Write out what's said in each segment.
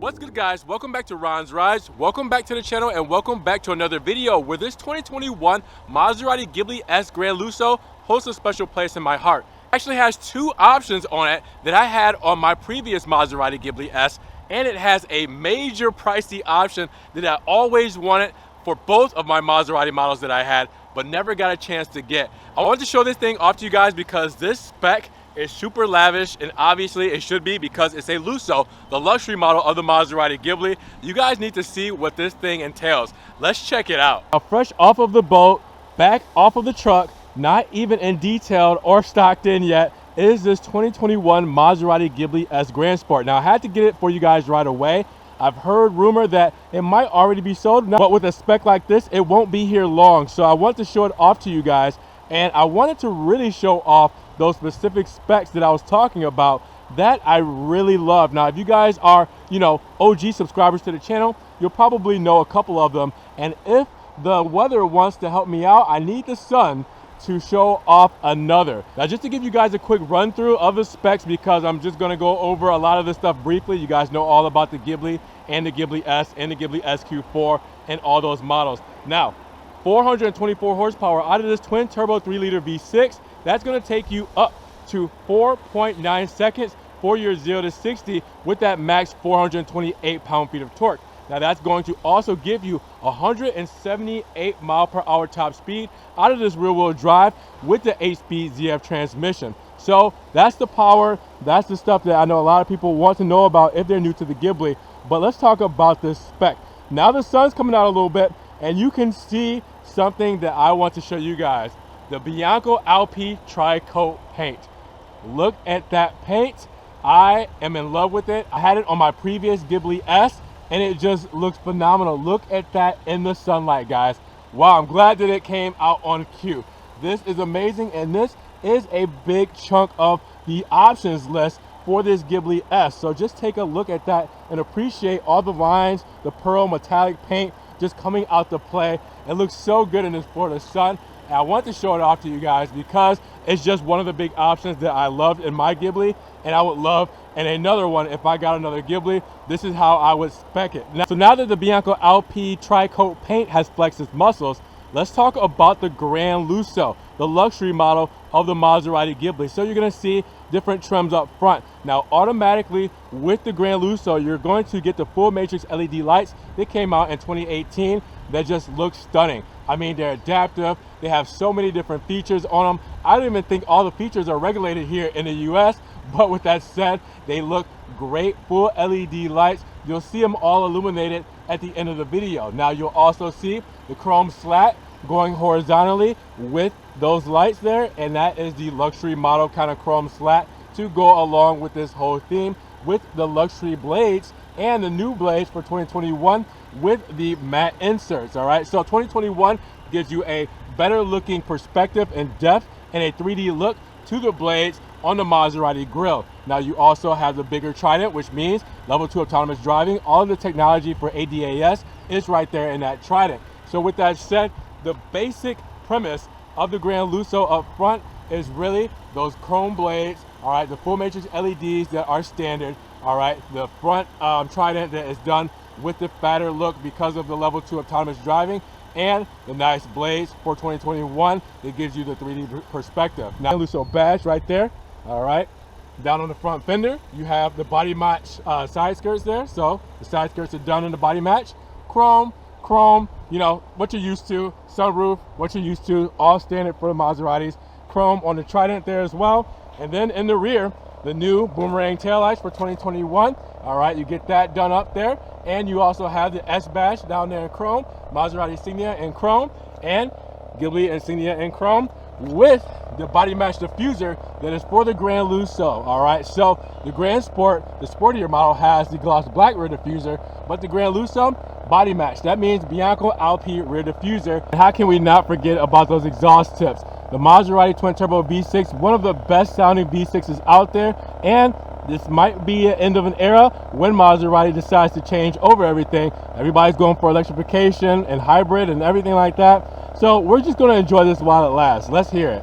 What's good, guys? Welcome back to Ron's Rides. Welcome back to the channel and welcome back to another video where this 2021 Maserati Ghibli S Granlusso holds a special place in my heart. It actually has two options on it that I had on my previous Maserati Ghibli S, and it has a major pricey option that I always wanted for both of my Maserati models that I had but never got a chance to get. I wanted to show this thing off to you guys because this spec is super lavish, and obviously it should be because it's a Lusso, the luxury model of the Maserati Ghibli. You guys need to see what this thing entails. Let's check it out. Now, fresh off of the boat, back off of the truck, not even in detailed or stocked in yet, is this 2021 Maserati Ghibli S Grand Sport. Now, I had to get it for you guys right away. I've heard rumor that it might already be sold, but with a spec like this, it won't be here long. So I want to show it off to you guys, and I wanted to really show off those specific specs that I was talking about that I really love. Now, if you guys are, OG subscribers to the channel, you'll probably know a couple of them. And if the weather wants to help me out, I need the sun to show off another. Now, just to give you guys a quick run through of the specs, because I'm just gonna go over a lot of this stuff briefly. You guys know all about the Ghibli and the Ghibli S and the Ghibli SQ4 and all those models. Now, 424 horsepower out of this twin turbo 3-liter V6. That's going to take you up to 4.9 seconds for your 0 to 60 with that max 428 pound-feet of torque. Now, that's going to also give you 178 mile per hour top speed out of this rear-wheel drive with the 8-speed ZF transmission. So that's the power, that's the stuff that I know a lot of people want to know about if they're new to the Ghibli. But let's talk about this spec. Now the sun's coming out a little bit, and you can see something that I want to show you guys. The Bianco Alpi Tri-Coat paint. Look at that paint. I am in love with it. I had it on my previous Ghibli S, and it just looks phenomenal. Look at that in the sunlight, guys. Wow, I'm glad that it came out on cue. This is amazing, and this is a big chunk of the options list for this Ghibli S. So just take a look at that and appreciate all the lines, the pearl metallic paint just coming out to play. It looks so good in this Florida sun. And I want to show it off to you guys because it's just one of the big options that I loved in my Ghibli, and I would love in another one. If I got another Ghibli, this is how I would spec it. Now that the Bianco Alpi Tri-Coat paint has flexed its muscles, let's talk about the Granlusso, the luxury model of the Maserati Ghibli. So you're going to see different trims up front. Now, automatically with the Granlusso, you're going to get the full matrix LED lights that came out in 2018 that just look stunning. I mean, they're adaptive. They have so many different features on them. I don't even think all the features are regulated here in the US, but with that said, they look great. Full LED lights. You'll see them all illuminated at the end of the video. Now, you'll also see the chrome slat going horizontally with those lights there, and that is the luxury model kind of chrome slat to go along with this whole theme with the luxury blades and the new blades for 2021 with the matte inserts. All right, so 2021 gives you a better looking perspective and depth and a 3D look to the blades on the Maserati grille. Now, you also have the bigger Trident, which means level 2 autonomous driving. All of the technology for ADAS is right there in that Trident. So with that said, the basic premise of the Granlusso up front is really those chrome blades, all right, the full matrix LEDs that are standard, all right, the front Trident that is done with the fatter look because of the level 2 autonomous driving, and the nice blades for 2021 that gives you the 3D perspective. Now, Granlusso badge right there, all right. Down on the front fender, you have the body match side skirts there. So the side skirts are done in the body match. Chrome, what you're used to. Sunroof, what you're used to. All standard for the Maseratis. Chrome on the Trident there as well. And then in the rear, the new boomerang taillights for 2021. All right, you get that done up there. And you also have the S badge down there in chrome, Maserati insignia in chrome, and Ghibli insignia in chrome with the body match diffuser that is for the Granlusso. All right, so the Grand Sport, the sportier model, has the gloss black rear diffuser, but the Granlusso body match. That means Bianco Alpi rear diffuser. And how can we not forget about those exhaust tips? The Maserati twin turbo V6, one of the best sounding V6s out there, and this might be the end of an era when Maserati decides to change over everything. Everybody's going for electrification and hybrid and everything like that. So we're just going to enjoy this while it lasts. Let's hear it.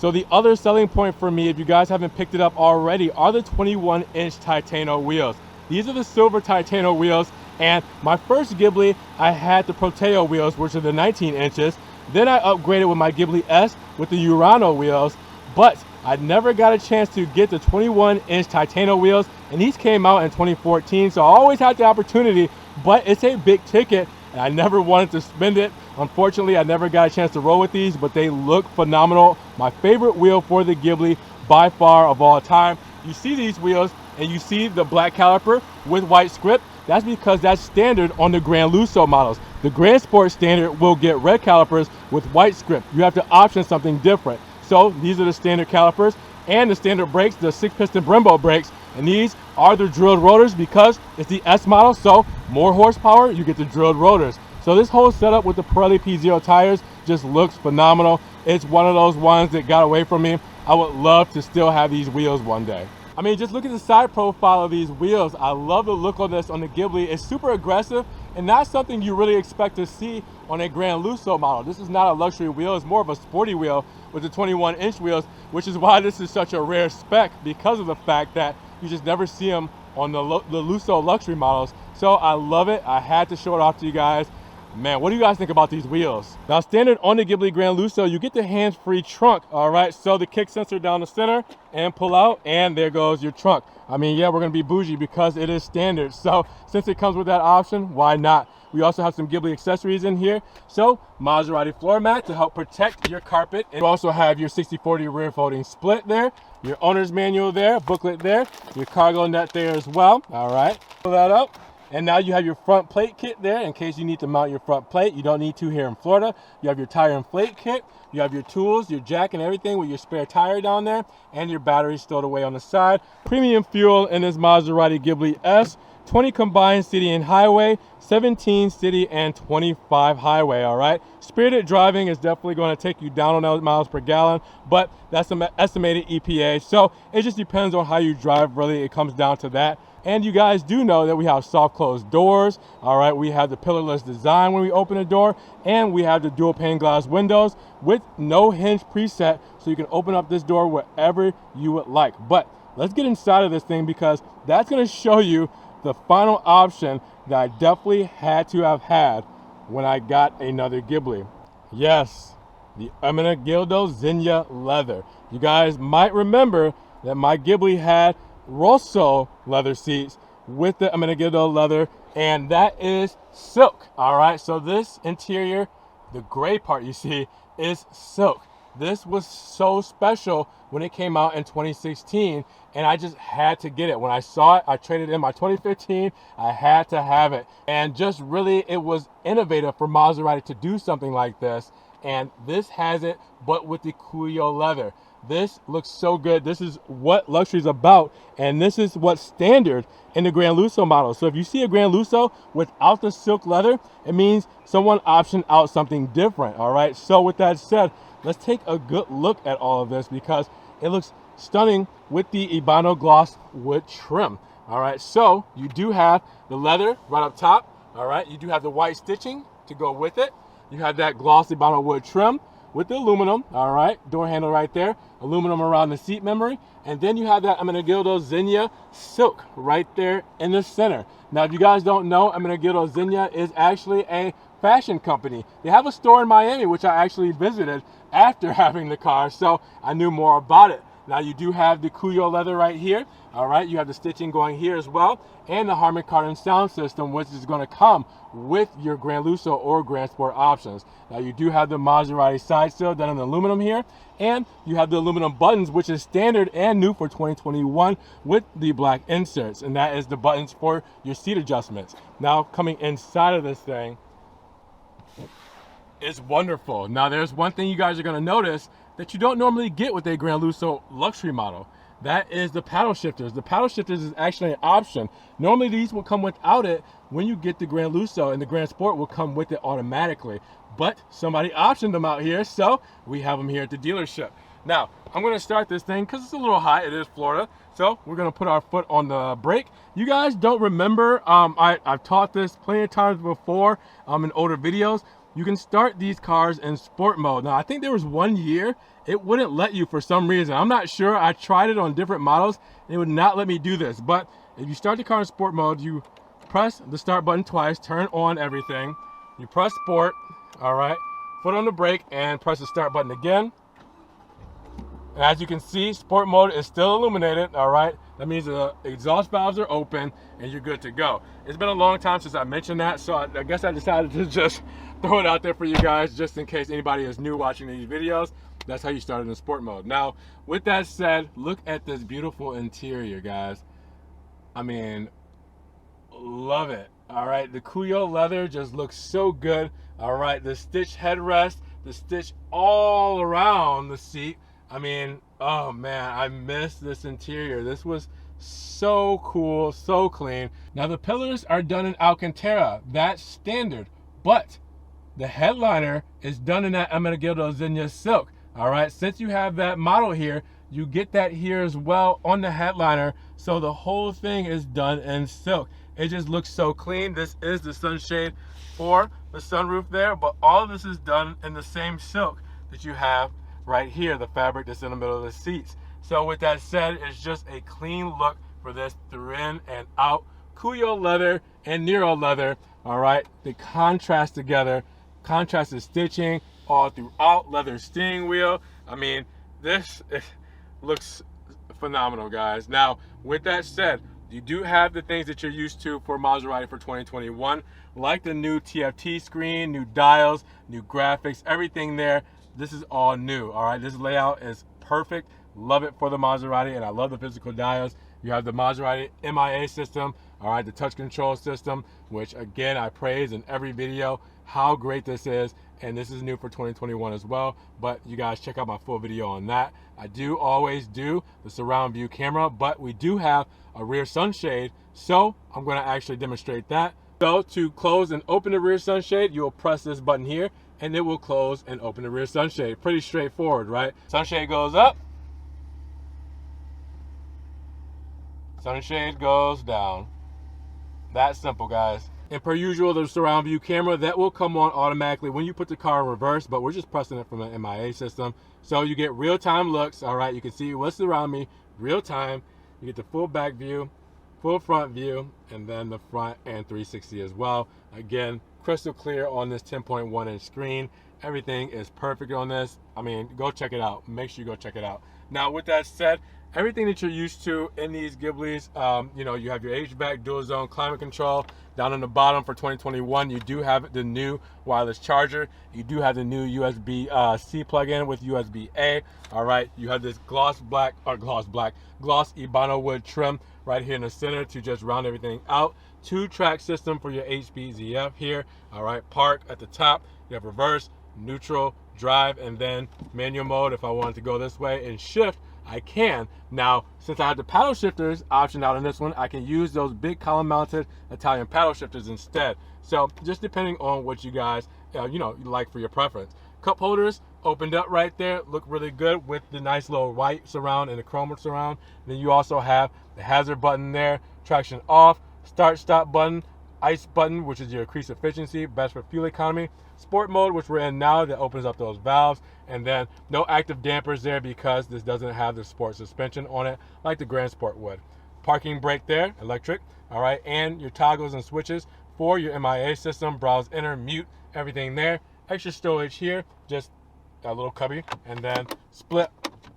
So the other selling point for me, if you guys haven't picked it up already, are the 21-inch Titano wheels. These are the silver Titano wheels, and my first Ghibli, I had the Proteo wheels, which are the 19 inches. Then I upgraded with my Ghibli S with the Urano wheels, but I never got a chance to get the 21-inch Titano wheels, and these came out in 2014, so I always had the opportunity, but it's a big ticket, and I never wanted to spend it. Unfortunately, I never got a chance to roll with these, but they look phenomenal. My favorite wheel for the Ghibli by far of all time. You see these wheels, and you see the black caliper with white script. That's because that's standard on the Granlusso models. The Grand Sport standard will get red calipers with white script. You have to option something different. So these are the standard calipers and the standard brakes, the 6-piston Brembo brakes, and these are the drilled rotors because it's the S model, so more horsepower, you get the drilled rotors. So this whole setup with the Pirelli P0 tires just looks phenomenal. It's one of those ones that got away from me. I would love to still have these wheels one day. I mean, just look at the side profile of these wheels. I love the look on this on the Ghibli. It's super aggressive and not something you really expect to see on a Granlusso model. This is not a luxury wheel, it's more of a sporty wheel with the 21-inch wheels, which is why this is such a rare spec, because of the fact that you just never see them on the Lusso luxury models. So I love it. I had to show it off to you guys. Man, what do you guys think about these wheels? Now, standard on the Ghibli Granlusso, you get the hands-free trunk, all right? So the kick sensor down the center and pull out, and there goes your trunk. I mean, yeah, we're gonna be bougie because it is standard. So since it comes with that option, why not? We also have some Ghibli accessories in here. So Maserati floor mat to help protect your carpet. And you also have your 60/40 rear folding split there, your owner's manual there, booklet there, your cargo net there as well, all right? Pull that up. And now you have your front plate kit there in case you need to mount your front plate. You don't need to here in Florida. You have your tire inflate kit. You have your tools, your jack and everything with your spare tire down there, and your battery stowed away on the side. Premium fuel in this Maserati Ghibli S. 20 combined city and highway, 17 city and 25 highway, all right? Spirited driving is definitely going to take you down on those miles per gallon, but that's some estimated EPA. So it just depends on how you drive, really. It comes down to that. And you guys do know that we have soft closed doors, all right? We have the pillarless design when we open the door, and we have the dual pane glass windows with no hinge preset, so you can open up this door wherever you would like. But let's get inside of this thing because that's gonna show you the final option that I definitely had to have had when I got another Ghibli. Yes, the Ermenegildo Zegna leather. You guys might remember that my Ghibli had Rosso leather seats with the Ermenegildo leather, and that is silk, all right? So this interior, the gray part you see, is silk. This was so special when it came out in 2016, and I just had to get it. When I saw it, I traded in my 2015. I had to have it. And just really, it was innovative for Maserati to do something like this. And this has it, but with the Cuoio leather. This looks so good. This is what luxury is about, and this is what's standard in the Granlusso model. So if you see a Granlusso without the silk leather, it means someone optioned out something different, all right? So with that said, let's take a good look at all of this because it looks stunning with the Ebano gloss wood trim. All right, so you do have the leather right up top. All right, you do have the white stitching to go with it. You have that gloss Ebano wood trim with the aluminum. All right, door handle right there, aluminum around the seat memory, and then you have that Ermenegildo Zegna silk right there in the center. Now, if you guys don't know, Ermenegildo Zegna is actually a fashion company. They have a store in Miami, which I actually visited after having the car, so I knew more about it. Now you do have the Cuoio leather right here, all right? You have the stitching going here as well, and the Harman Kardon sound system, which is gonna come with your Granlusso or Grand Sport options. Now you do have the Maserati side sill done in aluminum here, and you have the aluminum buttons, which is standard and new for 2021 with the black inserts, and that is the buttons for your seat adjustments. Now coming inside of this thing, it's wonderful. Now there's one thing you guys are gonna notice that you don't normally get with a Granlusso luxury model. That is the paddle shifters. The paddle shifters is actually an option. Normally these will come without it when you get the Granlusso, and the Grand Sport will come with it automatically. But somebody optioned them out here, so we have them here at the dealership. Now, I'm gonna start this thing because it's a little hot, it is Florida. So we're gonna put our foot on the brake. You guys don't remember, I've taught this plenty of times before in older videos, you can start these cars in sport mode. Now, I think there was 1 year it wouldn't let you for some reason. I'm not sure. I tried it on different models and it would not let me do this. But if you start the car in sport mode, you press the start button twice, turn on everything. You press sport, all right, foot on the brake and press the start button again. And as you can see, sport mode is still illuminated, all right? That means the exhaust valves are open and you're good to go. It's been a long time since I mentioned that, so I guess I decided to just throw it out there for you guys just in case anybody is new watching these videos. That's how you start in sport mode. Now, with that said, look at this beautiful interior, guys. I mean, love it. All right, the Cuyo leather just looks so good. All right, the stitch headrest, the stitch all around the seat. I mean, oh man, I miss this interior. This was so cool, so clean. Now the pillars are done in Alcantara. That's standard, but the headliner is done in that Ermenegildo Zinnia silk. All right, since you have that model here, you get that here as well on the headliner. So the whole thing is done in silk. It just looks so clean. This is the sunshade for the sunroof there, but all of this is done in the same silk that you have right here, the fabric that's in the middle of the seats. So with that said, it's just a clean look for this through in and out. Cuyo leather and Nero leather, all right, they contrast together. Contrasted stitching all throughout, leather steering wheel. I mean, this looks phenomenal, guys. Now, with that said, you do have the things that you're used to for Maserati for 2021, like the new TFT screen, new dials, new graphics, everything there. This is all new, all right? This layout is perfect. Love it for the Maserati, and I love the physical dials. You have the Maserati MIA system, all right, the touch control system, which again, I praise in every video how great this is, and this is new for 2021 as well, but you guys check out my full video on that. I do always do the surround view camera, but we do have a rear sunshade, so I'm gonna actually demonstrate that. So to close and open the rear sunshade, you'll press this button here, and it will close and open the rear sunshade. Pretty straightforward, right? Sunshade goes up, sunshade goes down. That simple, guys. And per usual, the surround view camera, that will come on automatically when you put the car in reverse, but we're just pressing it from an MIA system. So you get real-time looks, all right? You can see what's around me, real-time. You get the full back view, full front view, and then the front and 360 as well. Again, crystal clear on this 10.1-inch screen. Everything is perfect on this. I mean, go check it out. Make sure you go check it out. Now, with that said, everything that you're used to in these Ghiblis, you know, you have your HVAC, dual zone climate control. Down on the bottom for 2021, you do have the new wireless charger. You do have the new USB-C plug-in with USB-A. All right, you have this gloss Ebano wood trim right here in the center to just round everything out. 2-track system for your HBZF here. All right, park at the top. You have reverse, neutral, drive, and then manual mode. If I wanted to go this way, and shift, I can. Now, since I have the paddle shifters option out on this one, I can use those big column mounted Italian paddle shifters instead. So just depending on what you guys, you know, like for your preference. Cup holders opened up right there, look really good with the nice little white surround and the chrome surround. Then you also have the hazard button there, traction off, start stop button, ice button, which is your increased efficiency, best for fuel economy, sport mode, which we're in now, that opens up those valves, and then no active dampers there because this doesn't have the sport suspension on it like the Grand Sport would. Parking brake there, electric, all right, and your toggles and switches for your MIA system, browse, enter, mute, everything there. Extra storage here, just a little cubby, and then split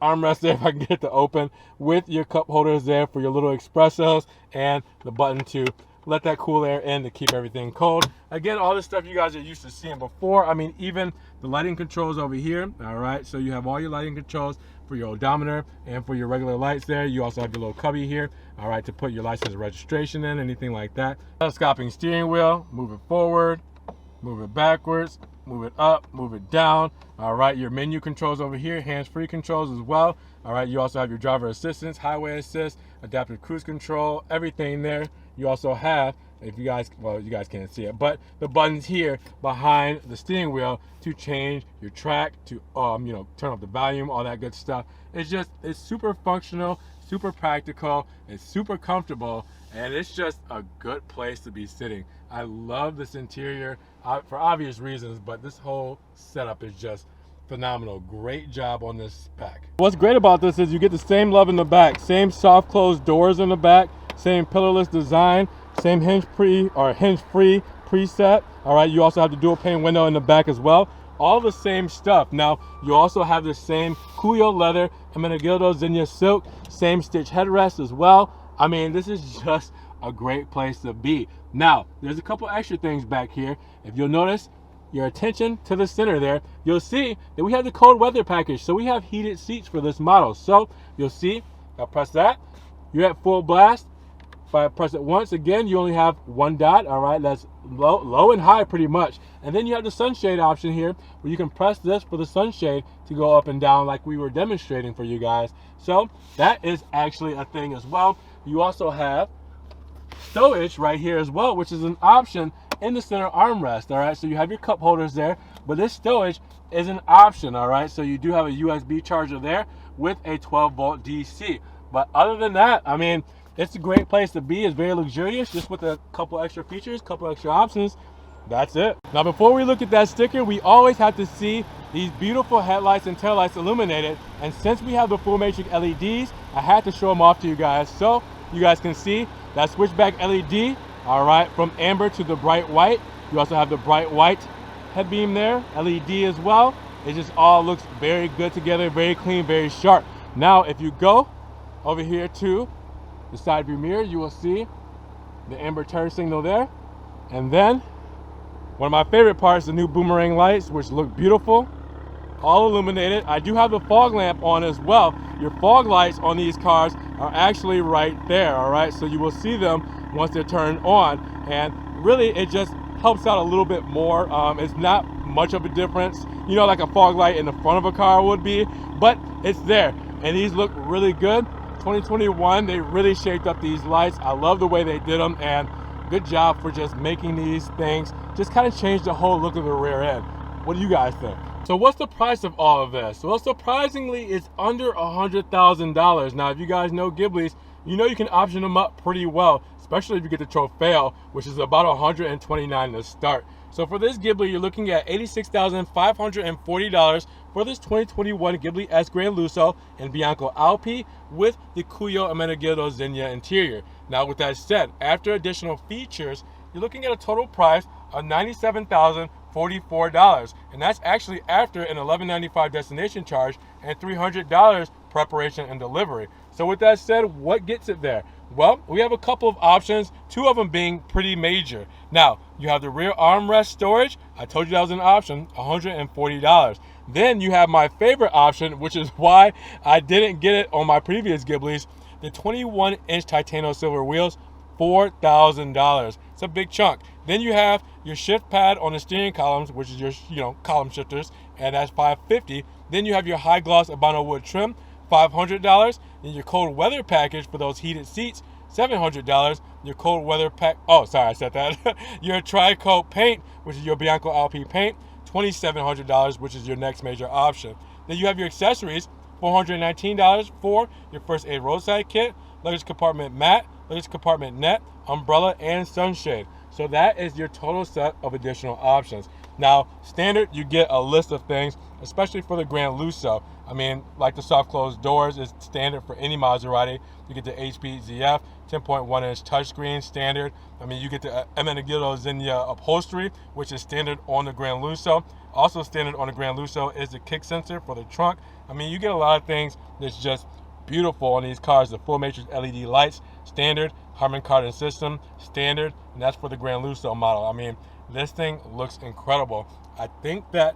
armrest there if I can get it to open, with your cup holders there for your little espressos, and the button to let that cool air in to keep everything cold. Again, all this stuff you guys are used to seeing before. I mean, even the lighting controls over here, all right? So you have all your lighting controls for your odometer and for your regular lights there. You also have your little cubby here, all right, to put your license and registration in, anything like that. Telescoping steering wheel, move it forward, move it backwards, move it up, move it down. All right, your menu controls over here, hands-free controls as well. All right, you also have your driver assistance, highway assist, adaptive cruise control, everything there. you also have, if you guys, well, you guys can't see it, but the buttons here behind the steering wheel to change your track, to you know, turn off the volume, all that good stuff. It's super functional, super practical, it's super comfortable, and it's just a good place to be sitting. I love this interior for obvious reasons, but this whole setup is just phenomenal. Great job on this spec. What's great about this is you get the same love in the back, same soft closed doors in the back, same pillarless design, same hinge-free preset. All right, you also have the dual pane window in the back as well. All the same stuff. Now, you also have the same Cuyo leather, Hermenegildo Zegna silk, same stitch headrest as well. I mean, this is just a great place to be. Now, there's a couple extra things back here. If you'll notice your attention to the center there, you'll see that we have the cold weather package. So we have heated seats for this model. So you'll see, I'll press that, you're at full blast. If I press it once, again, you only have one dot. All right, that's low and high pretty much. And then you have the sunshade option here, where you can press this for the sunshade to go up and down like we were demonstrating for you guys. So that is actually a thing as well. You also have stowage right here as well, which is an option in the center armrest. All right, so you have your cup holders there, but this stowage is an option. All right, so you do have a USB charger there with a 12-volt DC. But other than that, I mean, it's a great place to be. It's very luxurious, just with a couple extra features, couple extra options. That's it. Now, before we look at that sticker, we always have to see these beautiful headlights and taillights illuminated. And since we have the full matrix LEDs, I had to show them off to you guys, so you guys can see that switchback LED. All right, from amber to the bright white. You also have the bright white head beam there, LED as well. It just all looks very good together, very clean, very sharp. Now, if you go over here to the side view mirror, you will see the amber turn signal there. And then one of my favorite parts, the new boomerang lights, which look beautiful, all illuminated. I do have the fog lamp on as well. Your fog lights on these cars are actually right there, all right? So you will see them once they're turned on, and really it just helps out a little bit more. It's not much of a difference, you know, like a fog light in the front of a car would be, but it's there, and these look really good. 2021, they really shaped up these lights. I love the way they did them, and good job for just making these things just kind of change the whole look of the rear end. What do you guys think? So what's the price of all of this? Well, surprisingly, it's under $100,000. Now, if you guys know Ghiblis, you know you can option them up pretty well, especially if you get the Trofeo, which is about $129 to start. So for this Ghibli, you're looking at $86,540 for this 2021 Ghibli S Granlusso in Bianco Alpi with the Cuyo Hermenegildo Zegna interior. Now, with that said, after additional features, you're looking at a total price of $97,044, and that's actually after an $11.95 destination charge and $300 preparation and delivery. So with that said, what gets it there? Well, we have a couple of options, two of them being pretty major. Now, you have the rear armrest storage. I told you that was an option, $140. Then you have my favorite option, which is why I didn't get it on my previous Ghiblis, the 21-inch titanium silver wheels, $4,000. It's a big chunk. Then you have your shift pad on the steering columns, which is your, column shifters, and that's $550. Then you have your high gloss Albano wood trim, $500. Then your cold weather package for those heated seats, $700. Your cold weather pack, oh, sorry, I said that. Your tri-coat paint, which is your Bianco Alpi paint, $2,700, which is your next major option. Then you have your accessories, $419 for your first aid roadside kit, luggage compartment mat, luggage compartment net, umbrella, and sunshade. So that is your total set of additional options. Now, standard, you get a list of things, especially for the Granlusso. I mean, like the soft closed doors is standard for any Maserati. You get the HP ZF, 10.1-inch touchscreen, standard. I mean, you get the Hermenegildo Zegna upholstery, which is standard on the Granlusso. Also standard on the Granlusso is the kick sensor for the trunk. I mean, you get a lot of things that's just beautiful on these cars. The full matrix LED lights, standard. Harman Kardon system, standard, and that's for the Granlusso model. I mean, this thing looks incredible. I think that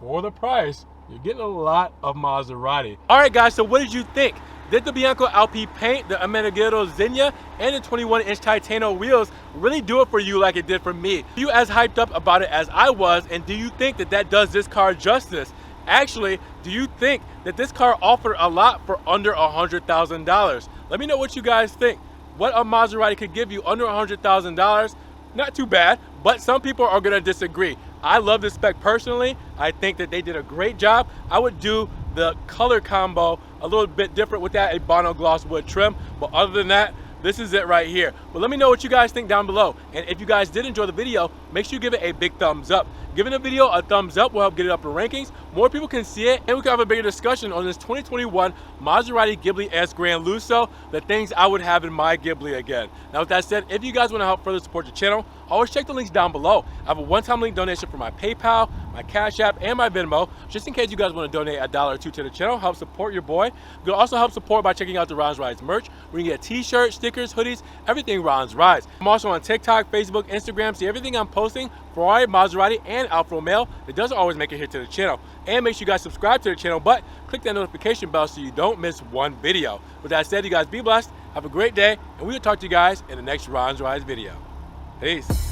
for the price, you're getting a lot of Maserati. All right, guys, so what did you think? Did the Bianco Alpi paint, the Hermenegildo Zegna, and the 21-inch titanium wheels really do it for you like it did for me? Are you as hyped up about it as I was, and do you think that that does this car justice? Actually, do you think that this car offered a lot for under $100,000? Let me know what you guys think what a Maserati could give you under $100,000. Not too bad, but some people are gonna disagree. I love this spec personally. I think that they did a great job. I would do the color combo a little bit different with that, a Bono gloss wood trim, but other than that, this is it right here. But let me know what you guys think down below. And if you guys did enjoy the video, make sure you give it a big thumbs up. Giving the video a thumbs up will help get it up in rankings. More people can see it, and we can have a bigger discussion on this 2021 Maserati Ghibli S Granlusso, the things I would have in my Ghibli again. Now with that said, if you guys want to help further support the channel, always check the links down below. I have a one-time link donation for my PayPal, my Cash App, and my Venmo, just in case you guys want to donate $1 or $2 to the channel, help support your boy. You can also help support by checking out the Ron's Rides merch, where you can get t-shirts, stickers, hoodies, everything Ron's Rides. I'm also on TikTok, Facebook, Instagram. See everything I'm posting, Ferrari, Maserati, and Alfa Romeo. It doesn't always make it here to the channel. And make sure you guys subscribe to the channel, but click that notification bell so you don't miss one video. With that said, you guys be blessed, have a great day, and we will talk to you guys in the next Ron's Rides video. Peace.